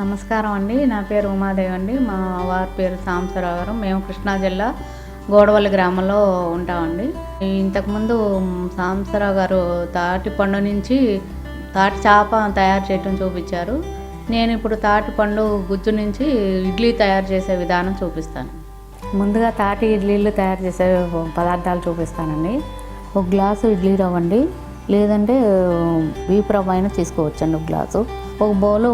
నమస్కారం అండి. నా పేరు ఉమాదేవి అండి. మా వారి పేరు సాంబశివరావు గారు. మేము కృష్ణా జిల్లా గోడవల్లి గ్రామంలో ఉంటామండి. ఇంతకుముందు సాంబశివరావు గారు తాటి పండు నుంచి తాటి చేప తయారు చేయటం చూపించారు. నేను ఇప్పుడు తాటి పండు గుజ్జు నుంచి ఇడ్లీ తయారు చేసే విధానం చూపిస్తాను. ముందుగా తాటి ఇడ్లీలు తయారు చేసే పదార్థాలు చూపిస్తానండి. ఒక గ్లాసు ఇడ్లీ రవ్వ అండి, లేదంటే వీపు రవ్వ అయినా తీసుకోవచ్చండి. ఒక గ్లాసు. ఒక బౌలు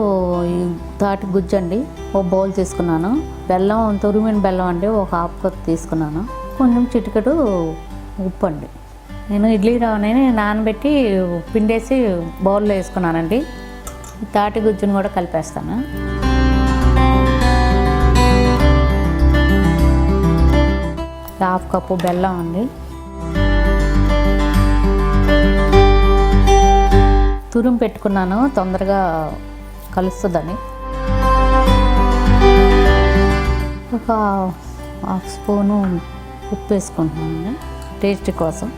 తాటి గుజ్జు అండి, ఒక బౌల్ తీసుకున్నాను. బెల్లం, తురిమిన బెల్లం అండి, ఒక హాఫ్ కప్ తీసుకున్నాను. కొంచెం చిటికెడు ఉప్పు అండి. నేను ఇడ్లీ రవ్వని నానబెట్టి పిండేసి బౌల్లో వేసుకున్నానండి. తాటి గుజ్జును కూడా కలిపేస్తాను. హాఫ్ కప్పు బెల్లం అండి, తురిమి పెట్టుకున్నాను, తొందరగా కలుస్తుందని. ఒక హాఫ్ స్పూను ఉప్పు వేసుకుంటున్నాను టేస్ట్ కోసం.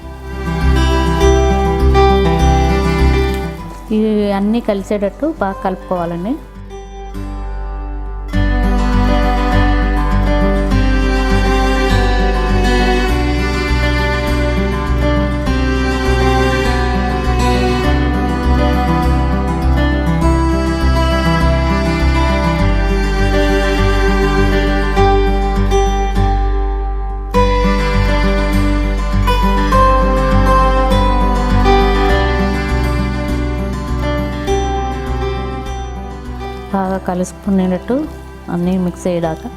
ఇవి అన్నీ కలిసేటట్టు బాగా కలుపుకోవాలండి. బాగా కలుసుకునేటట్టు అన్నీ మిక్స్ అయ్యేదాకా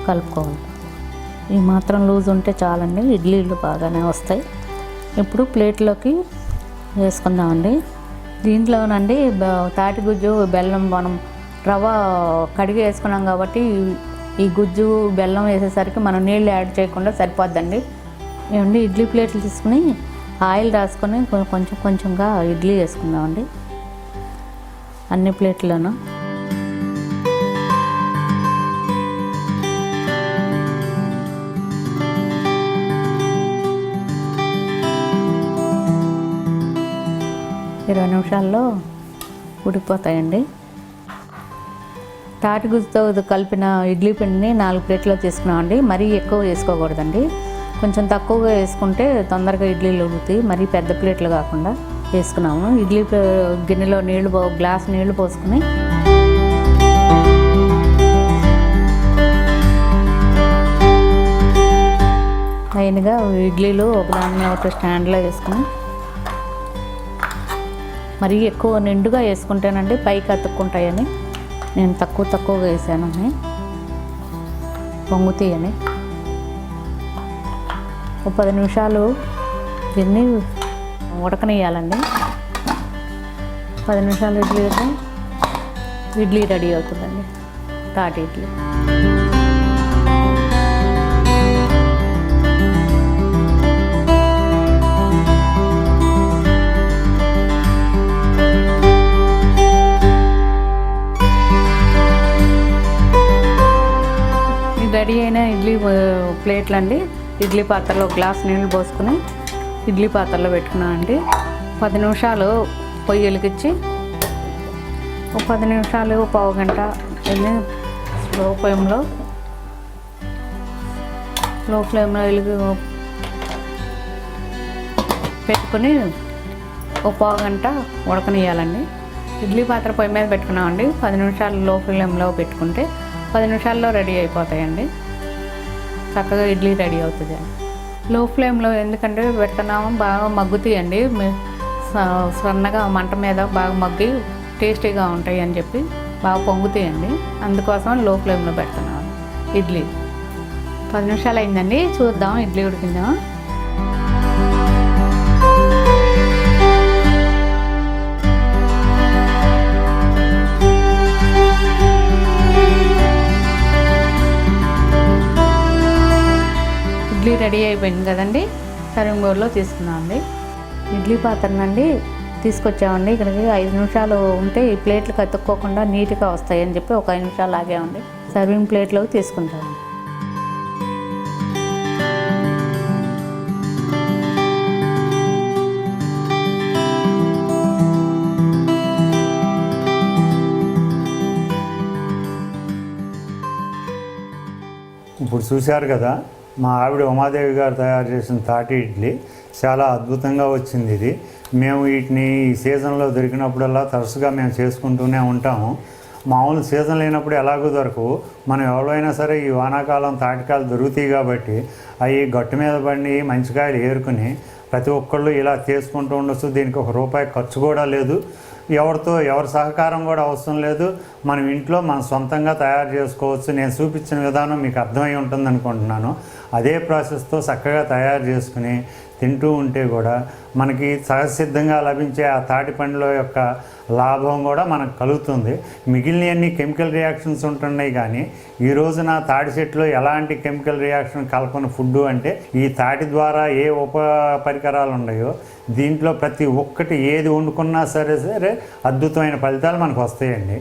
కలుపుకోవాలి. ఈ మాత్రం లూజ్ ఉంటే చాలండి, ఇడ్లీలు బాగానే వస్తాయి. ఇప్పుడు ప్లేట్లోకి వేసుకుందామండి. దీంట్లోనండి తాటి గుజ్జు, బెల్లం, మనం రవ్వ కడిగి వేసుకున్నాం కాబట్టి ఈ గుజ్జు బెల్లం వేసేసరికి మనం నీళ్ళు యాడ్ చేయకుండా సరిపోద్దండి. ఏమండి, ఇడ్లీ ప్లేట్లు తీసుకుని ఆయిల్ రాసుకొని కొంచెం కొంచెంగా ఇడ్లీ వేసుకుందామండి అన్ని ప్లేట్లోనూ. ఇరవై నిమిషాల్లో ఉడికిపోతాయండి. తాటి గుజ్జుతో కలిపిన ఇడ్లీ పిండిని 4 ప్లేట్లో తీసుకున్నామండి. మరీ ఎక్కువ వేసుకోకూడదండి, కొంచెం తక్కువగా వేసుకుంటే తొందరగా ఇడ్లీలు ఉడుకుతాయి. మరీ పెద్ద ప్లేట్లు కాకుండా వేసుకున్నాము. ఇడ్లీ గిన్నెలో గ్లాస్ నీళ్లు పోసుకుని లైన్గా ఇడ్లీలు ఒకదాన్ని ఒక స్టాండ్లో వేసుకుని, మరీ ఎక్కువ నిండుగా వేసుకుంటేనండి పైకి అతుక్కుంటాయని నేను తక్కువగా వేసానని, పొంగుతాయని. ఒక 10 నిమిషాలు దీన్ని ఉడకనియాలండి. 10 నిమిషాలు ఇడ్లీ రెడీ అవుతుందండి, తాటి ఇడ్లీ. రెడీ అయిన ఇడ్లీ ప్లేట్లు అండి, ఇడ్లీ పాత్రలో గ్లాస్ నీళ్ళు పోసుకుని ఇడ్లీ పాత్రలో పెట్టుకున్నానండి. 10 నిమిషాలు పొయ్యి వెలిగించి ఒక 10 నిమిషాలు, పావు గంట వెళ్ళి స్లో ఫ్లేమ్లో పెట్టుకుని ఒక పావు గంట ఉడకనియాలండి. ఇడ్లీ పాత్ర పొయ్యి మీద పెట్టుకున్నామండి. 10 నిమిషాలు లో ఫ్లేమ్లో పెట్టుకుంటే 10 నిమిషాల్లో రెడీ అయిపోతాయండి. చక్కగా ఇడ్లీ రెడీ అవుతుంది. లో ఫ్లేమ్లో ఎందుకంటే పెడుతున్నాము, బాగా మగ్గుతాయండి. సన్నగా మంట మీద బాగా మగ్గి టేస్టీగా ఉంటాయి అని చెప్పి బాగా పొంగుతాయండి. అందుకోసం లో ఫ్లేమ్లో పెడుతున్నాము. ఇడ్లీ 10 నిమిషాలు అయిందండి, చూద్దాం ఇడ్లీ ఉడికిందా. ఇడ్లీ రెడీ అయిపోయింది కదండి, సర్వింగ్ బౌల్లో తీసుకున్నామండి. ఇడ్లీ పాత్రనండి తీసుకొచ్చామండి ఇక్కడికి. 5 నిమిషాలు ఉంటే ఈ ప్లేట్లకు అతుక్కోకుండా నీట్గా వస్తాయని చెప్పి ఒక 5 నిమిషాలు ఆగామండి. సర్వింగ్ ప్లేట్లోకి తీసుకుంటామండి. ఇప్పుడు చూశారు కదా, మా ఆవిడ ఉమాదేవి గారు తయారు చేసిన తాటి ఇడ్లీ చాలా అద్భుతంగా వచ్చింది. ఇది మేము వీటిని ఈ సీజన్లో దొరికినప్పుడల్లా తరచుగా మేము చేసుకుంటూనే ఉంటాము. మామూలు సీజన్ లేనప్పుడు ఎలాగో దొరకవు. మనం ఎవరైనా సరే ఈ వానాకాలం తాటికాయలు దొరుకుతాయి కాబట్టి అవి గట్టు మీద పడి మంచి కాయలు ఏరుకుని ప్రతి ఒక్కళ్ళు ఇలా చేసుకుంటూ ఉండొచ్చు. దీనికి ₹1 ఖర్చు కూడా లేదు. ఎవరి సహకారం కూడా అవసరం లేదు. మనం ఇంట్లో మన సొంతంగా తయారు చేసుకోవచ్చు. నేను చూపించిన విధానం మీకు అర్థమై ఉంటుంది అనుకుంటున్నాను. అదే ప్రాసెస్తో చక్కగా తయారు చేసుకుని తింటూ ఉంటే కూడా మనకి సహజసిద్ధంగా లభించే ఆ తాటి పండ్ల యొక్క లాభం కూడా మనకు కలుగుతుంది. మిగిలినవన్నీ కెమికల్ రియాక్షన్స్ ఉంటున్నాయి, కానీ ఈ రోజున తాటి చెట్లో ఎలాంటి కెమికల్ రియాక్షన్ కలపని ఫుడ్డు అంటే ఈ తాటి ద్వారా ఏ పరికరాలు ఉన్నాయో దీంట్లో ప్రతి ఒక్కటి ఏది వండుకున్నా సరే అద్భుతమైన ఫలితాలు మనకు వస్తాయండి.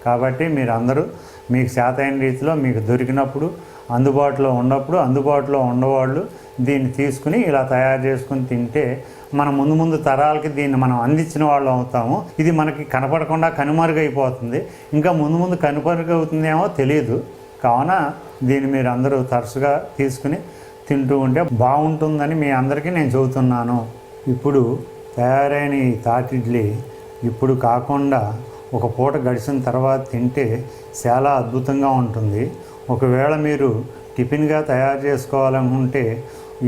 కాబట్టి మీరందరూ మీకు చేతైన రీతిలో మీకు దొరికినప్పుడు అందుబాటులో ఉండవాళ్ళు దీన్ని తీసుకుని ఇలా తయారు చేసుకుని తింటే మన ముందు తరాలకి దీన్ని మనం అందించిన వాళ్ళు అవుతాము. ఇది మనకి కనపడకుండా కనుమరుగైపోతుంది. ఇంకా ముందు కనుమరుగవుతుందేమో తెలియదు. కావున దీన్ని మీరు అందరూ తరచుగా తీసుకుని తింటూ ఉంటే బాగుంటుందని మీ అందరికీ నేను చెబుతున్నాను. ఇప్పుడు తయారైన ఈ తాటి ఇడ్లీ ఇప్పుడు కాకుండా ఒక పూట గడిచిన తర్వాత తింటే చాలా అద్భుతంగా ఉంటుంది. ఒకవేళ మీరు టిఫిన్గా తయారు చేసుకోవాలనుకుంటే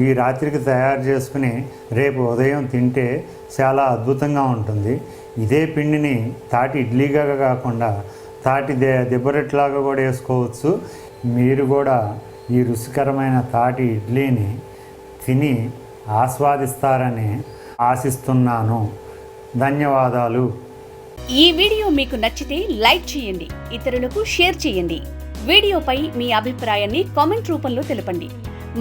ఈ రాత్రికి తయారు చేసుకుని రేపు ఉదయం తింటే చాలా అద్భుతంగా ఉంటుంది. ఇదే పిండిని తాటి ఇడ్లీగా కాకుండా తాటి దెబ్బరొట్టెలాగా కూడా వేసుకోవచ్చు. మీరు కూడా ఈ రుచికరమైన తాటి ఇడ్లీని తిని ఆస్వాదిస్తారని ఆశిస్తున్నాను. ధన్యవాదాలు. ఈ వీడియో మీకు నచ్చితే లైక్ చేయండి, ఇతరులకు షేర్ చేయండి. వీడియోపై మీ అభిప్రాయాన్ని కామెంట్ రూపంలో తెలపండి.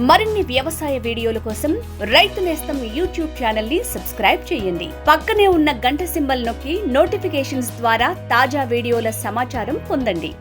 మరిన్ని వ్యవసాయ వీడియోల కోసం రైతు నేస్తం యూట్యూబ్ ఛానల్ ని సబ్స్క్రైబ్ చేయండి. పక్కనే ఉన్న గంట సింబల్ నొక్కి నోటిఫికేషన్స్ ద్వారా తాజా వీడియోల సమాచారం పొందండి.